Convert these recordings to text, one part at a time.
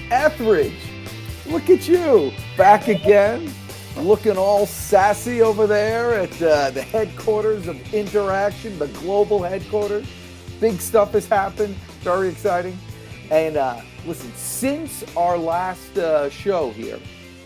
Etheridge, look at you, back again, looking all sassy over there at the headquarters of intHRaction, the global headquarters. Big stuff has happened, very exciting. And listen, since our last show here,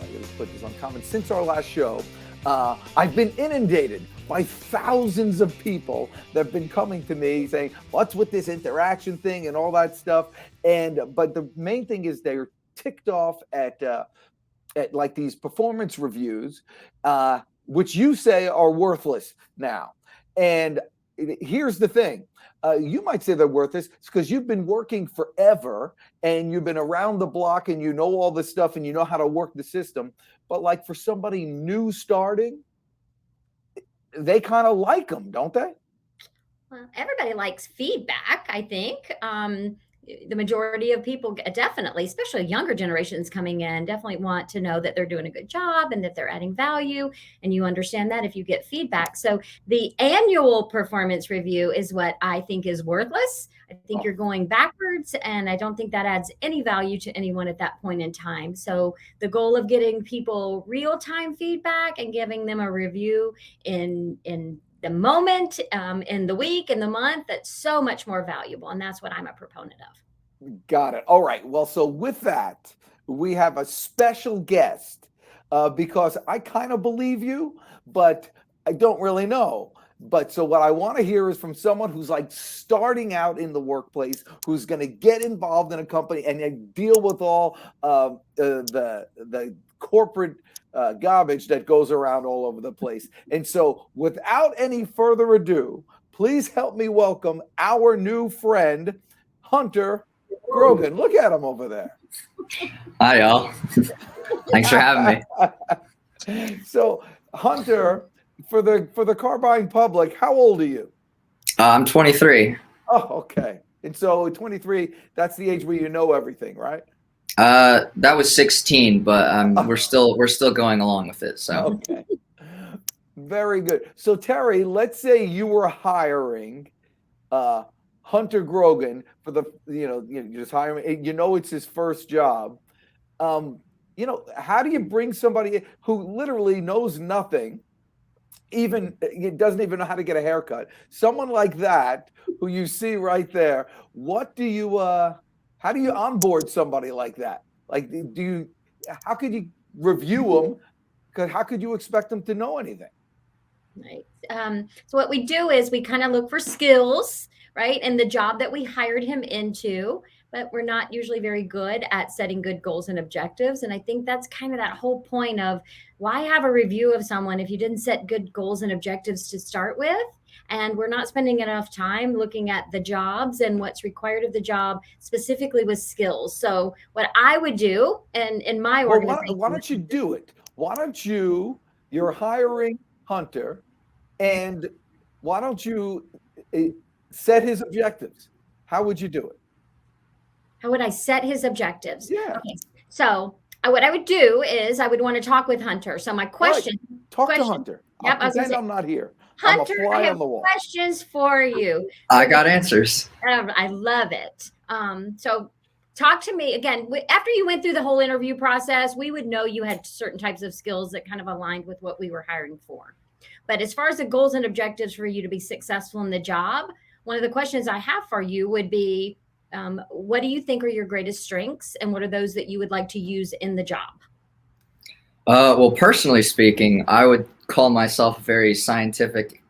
I gotta put this on comment, since our last show, I've been inundated by thousands of people that have been coming to me saying, what's with this intHRaction thing and all that stuff. But the main thing is they're ticked off at like these performance reviews, which you say are worthless now. And here's the thing. You might say they're worthless because you've been working forever and you've been around the block and you know all this stuff and you know how to work the system. But like for somebody new starting, they kind of like them, don't they? Well, everybody likes feedback, I think. The majority of people definitely, especially younger generations coming in, definitely want to know that they're doing a good job and that they're adding value. And you understand that if you get feedback. So the annual performance review is what I think is worthless. I think you're going backwards, and I don't think that adds any value to anyone at that point in time. So the goal of getting people real-time feedback and giving them a review in the moment, in the week, in the month, that's so much more valuable. And that's what I'm a proponent of. Got it. All right. Well, so with that, we have a special guest because I kind of believe you, but I don't really know. But so what I want to hear is from someone who's like starting out in the workplace, who's going to get involved in a company and deal with all the corporate garbage that goes around all over the place. And so without any further ado, please help me welcome our new friend, Hunter Grogan. Look at him over there. Hi, y'all. Thanks for having me. So, Hunter, for the car buying public, how old are you? I'm 23. Oh, okay. And so 23, that's the age where you know everything, right? That was 16, but we're still going along with it. So okay, very good. So Terry, let's say you were hiring Hunter Grogan for the you just hire him. You know it's his first job. How do you bring somebody who literally knows nothing, even doesn't even know how to get a haircut? Someone like that who you see right there. What do you how do you onboard somebody like that? Like, how could you review them? Because how could you expect them to know anything? Right. So what we do is we kind of look for skills, right? And the job that we hired him into, but we're not usually very good at setting good goals and objectives. And I think that's kind of that whole point of why have a review of someone if you didn't set good goals and objectives to start with? And we're not spending enough time looking at the jobs and what's required of the job specifically with skills. So what I would do in my organization. Why don't you do it? Why don't you're hiring Hunter, and why don't you set his objectives? How would you do it? How would I set his objectives? Yeah. Okay. So what I would do is I would want to talk with Hunter. So my question. Talk to Hunter. Yep, I'm not here. Hunter, I have questions for you. I got answers. I love it. So talk to me again. After you went through the whole interview process, we would know you had certain types of skills that kind of aligned with what we were hiring for. But as far as the goals and objectives for you to be successful in the job, one of the questions I have for you would be, what do you think are your greatest strengths, and what are those that you would like to use in the job? Well, personally speaking, I would call myself a very scientifically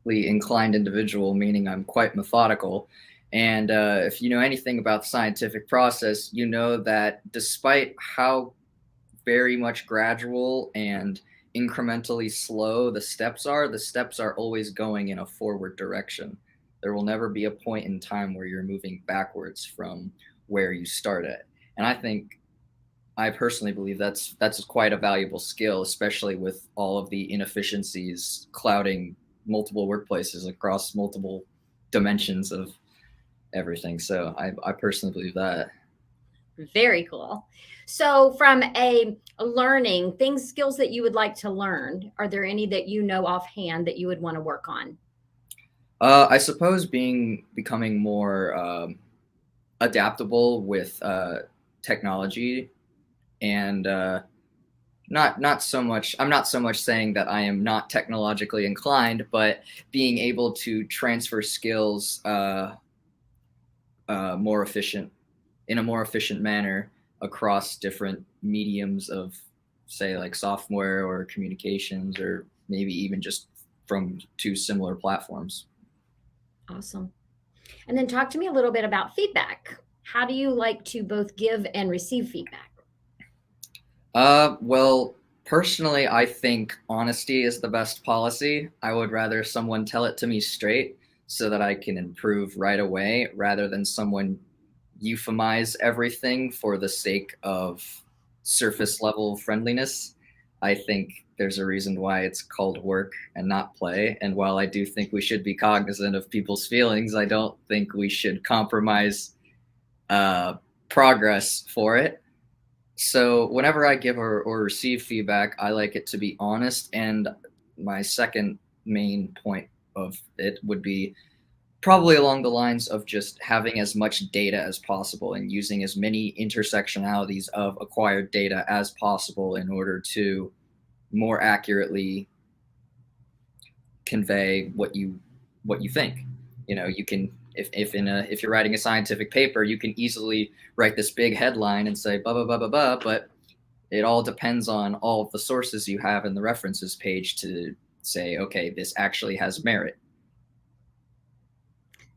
inclined individual, meaning I'm quite methodical. And if you know anything about the scientific process, you know that despite how very much gradual and incrementally slow the steps are always going in a forward direction. There will never be a point in time where you're moving backwards from where you start at. And I personally believe that's quite a valuable skill, especially with all of the inefficiencies clouding multiple workplaces across multiple dimensions of everything. So I personally believe that. Very cool. So from a learning skills that you would like to learn, are there any that you know offhand that you would want to work on? I suppose becoming more adaptable with technology, and not so much. I'm not so much saying that I am not technologically inclined, but being able to transfer skills more efficient in a more efficient manner across different mediums of, say, like software or communications, or maybe even just from two similar platforms. Awesome. And then talk to me a little bit about feedback. How do you like to both give and receive feedback? Well, personally, I think honesty is the best policy. I would rather someone tell it to me straight so that I can improve right away, rather than someone euphemize everything for the sake of surface level friendliness. I think there's a reason why it's called work and not play. And while I do think we should be cognizant of people's feelings, I don't think we should compromise progress for it. So whenever I give or receive feedback, I like it to be honest. And my second main point of it would be probably along the lines of just having as much data as possible and using as many intersectionalities of acquired data as possible in order to more accurately convey what you think. You know, you can, if you're writing a scientific paper, you can easily write this big headline and say blah blah blah blah blah, but it all depends on all of the sources you have in the references page to say, okay, this actually has merit.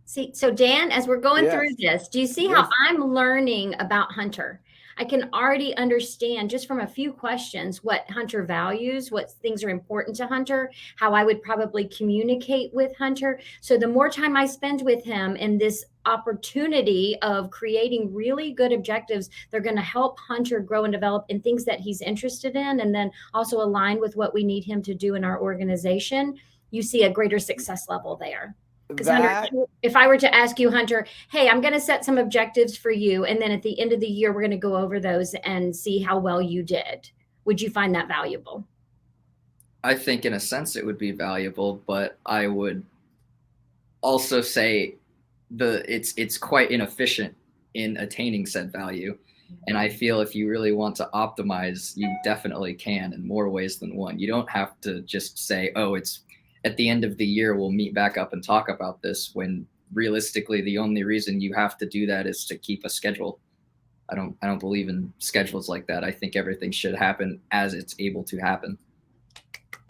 See, so Dan, as we're going Yes. through this, do you see Yes. how I'm learning about Hunter? I can already understand just from a few questions what Hunter values, what things are important to Hunter, how I would probably communicate with Hunter. So the more time I spend with him in this opportunity of creating really good objectives, they're going to help Hunter grow and develop in things that he's interested in, and then also align with what we need him to do in our organization. You see a greater success level there. Because if I were to ask you, Hunter, hey, I'm going to set some objectives for you, and then at the end of the year, we're going to go over those and see how well you did, would you find that valuable? I think in a sense it would be valuable, but I would also say it's quite inefficient in attaining said value. And I feel if you really want to optimize, you definitely can in more ways than one. You don't have to just say, oh, it's at the end of the year, we'll meet back up and talk about this, when realistically, the only reason you have to do that is to keep a schedule. I don't believe in schedules like that. I think everything should happen as it's able to happen.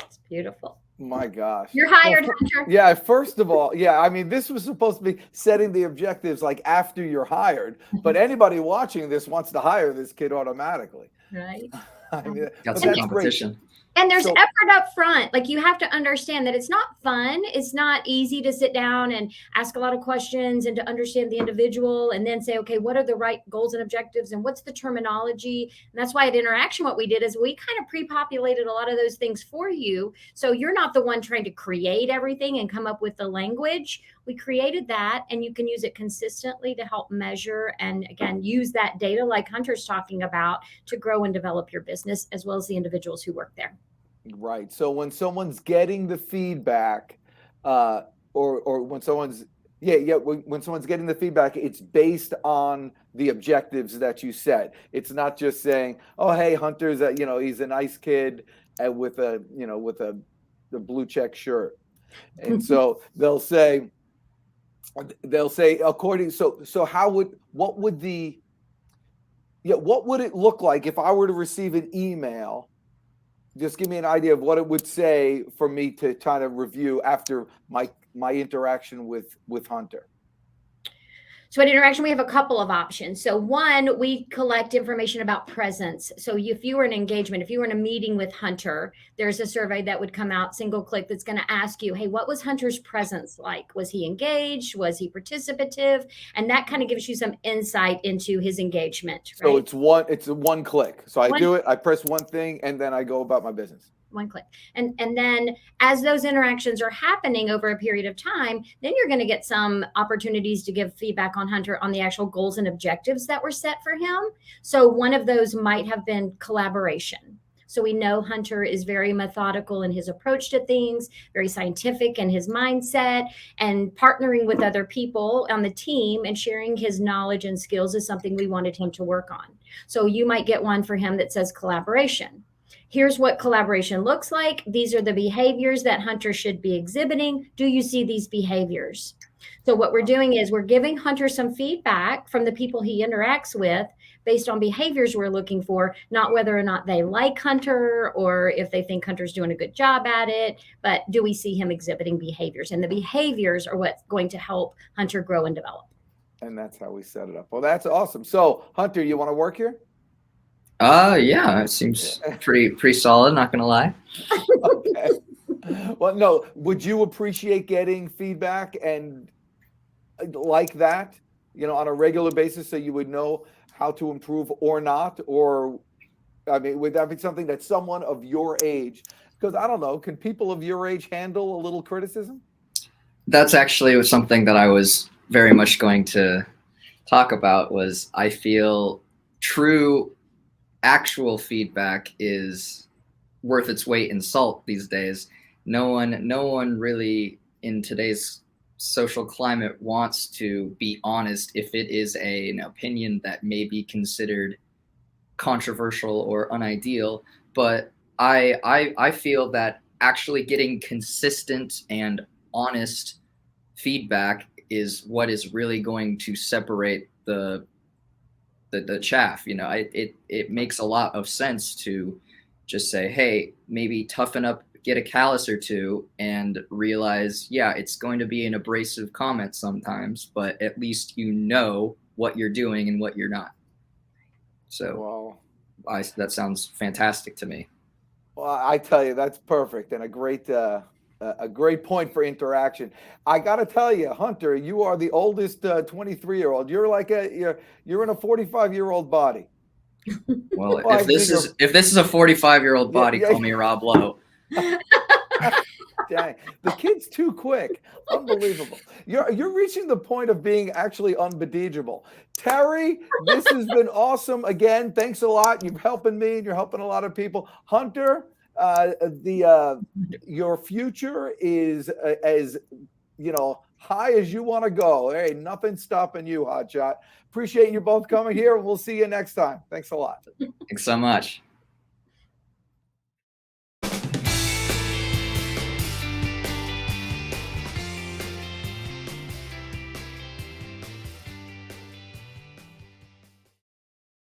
It's beautiful. My gosh. You're hired, Hunter. Yeah, first of all, yeah, I mean, this was supposed to be setting the objectives like after you're hired, but anybody watching this wants to hire this kid automatically. Right. I mean, Got some competition. Great. And there's effort up front. Like, you have to understand that it's not fun. It's not easy to sit down and ask a lot of questions and to understand the individual and then say, okay, what are the right goals and objectives and what's the terminology? And that's why at intHRaction, what we did is we kind of pre-populated a lot of those things for you. So you're not the one trying to create everything and come up with the language. We created that, and you can use it consistently to help measure and, again, use that data like Hunter's talking about to grow and develop your business as well as the individuals who work there. Right. So when someone's getting the feedback, or when someone's when someone's getting the feedback, it's based on the objectives that you set. It's not just saying, "Oh, hey, Hunter's he's a nice kid with the blue check shirt," and so they'll say according. So what would it look like if I were to receive an email? Just give me an idea of what it would say for me to kind of review after my interaction with Hunter. So at intHRaction, we have a couple of options. So one, we collect information about presence. So if you were in engagement, if you were in a meeting with Hunter, there's a survey that would come out, single click, that's going to ask you, hey, what was Hunter's presence like? Was he engaged? Was he participative? And that kind of gives you some insight into his engagement. Right? So it's a one click. So I do it, I press one thing, and then I go about my business. One click. And then as those interactions are happening over a period of time, then you're going to get some opportunities to give feedback on Hunter on the actual goals and objectives that were set for him. So one of those might have been collaboration. So we know Hunter is very methodical in his approach to things, very scientific in his mindset, and partnering with other people on the team and sharing his knowledge and skills is something we wanted him to work on. So you might get one for him that says collaboration. Here's what collaboration looks like. These are the behaviors that Hunter should be exhibiting. Do you see these behaviors? So what we're doing is we're giving Hunter some feedback from the people he interacts with based on behaviors we're looking for, not whether or not they like Hunter or if they think Hunter's doing a good job at it, but do we see him exhibiting behaviors? And the behaviors are what's going to help Hunter grow and develop. And that's how we set it up. Well, that's awesome. So, Hunter, you want to work here? Yeah, it seems pretty solid, not gonna lie. Okay. Well, no, would you appreciate getting feedback and like that, on a regular basis so you would know how to improve or not? Or, I mean, would that be something that someone of your age, because I don't know, can people of your age handle a little criticism? That's actually something that I was very much going to talk about. Was I feel true actual feedback is worth its weight in salt these days. No one really in today's social climate wants to be honest if it is an opinion that may be considered controversial or unideal. But I feel that actually getting consistent and honest feedback is what is really going to separate the chaff. It makes a lot of sense to just say, hey, maybe toughen up, get a callus or two, and realize, yeah, it's going to be an abrasive comment sometimes, but at least you know what you're doing and what you're not. So that sounds fantastic to me. Well, I tell you, that's perfect and a great point for interaction. I got to tell you, Hunter, you are the oldest 23-year-old. You're like you're in a 45-year-old body. Well, if this is a 45-year-old body, call me Rob Lowe. Dang, the kid's too quick. Unbelievable. You're reaching the point of being actually unbedegeable. Terri, this has been awesome. Again, thanks a lot. You're helping me and you're helping a lot of people. Hunter, your future is as high as you want to go. Hey, nothing stopping you, hotshot. Appreciate you both coming here. We'll see you next time. Thanks a lot. Thanks so much.